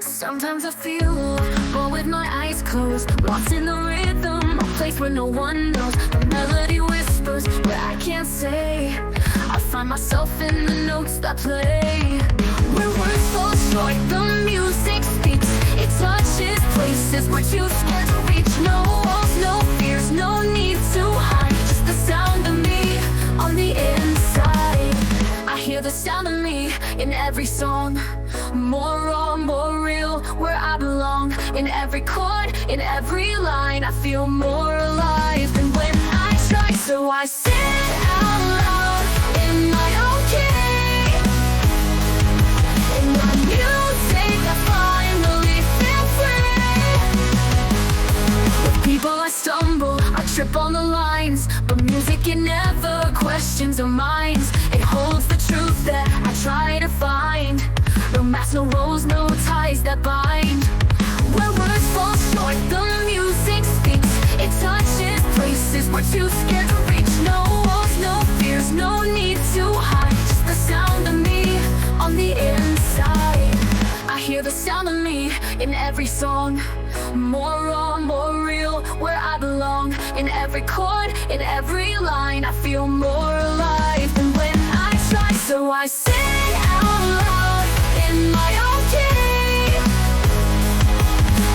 Sometimes I feel lost, but with my eyes closed, lost in the rhythm, a place where no one knows. The melody whispers where I can't say. I find myself in the notes that play. Where words fall short, the music speaks. It touches places we're too scared to reach. No walls, no fears, no need to hide. Just the sound of me on the inside. I hear the sound of me in every song. More raw, more real, where I belong. In every chord, in every line, I feel more alive than when I try. So I sing out loud in my own key. In my music, I finally feel free. With people I stumble, I trip on the lines, but music, it never questions our minds. It holds the truth that I try to find. No mask, no roles, no ties that bind. Where words fall short, the music speaks. It touches places we're too scared to reach. No walls, no fears, no need to hide. Just the sound of me on the inside. I hear the sound of me in every song. More raw, more real, where I belong. In every chord, in every line, I feel more alive than when I try. So I sing out loud in my own key.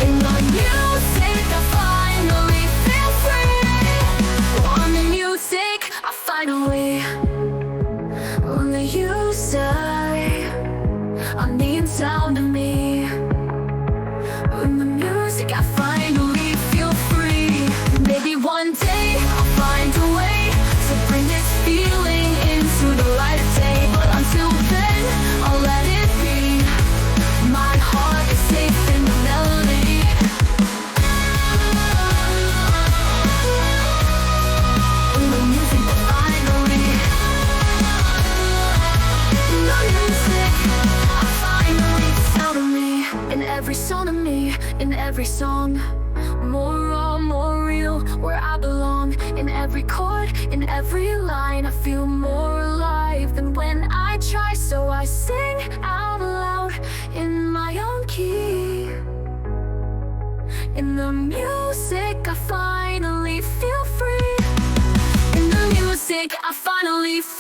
In my music, I finally feel free. On the music, I finally. Only you say, on the sound of me. In the music, I finally feel free. Maybe one day I'll find a way to bring this feeling into the light of day. But until then, I'll let it be. My heart is safe in the melody. In the music, finally. In the music, I finally found me. In every song of me, in every song. More raw, more real, where I belong. In every chord, in every line, I feel more alive than when I try. So I sing out loud in my own key. In the music, I finally feel free. In the music, I finally feel free.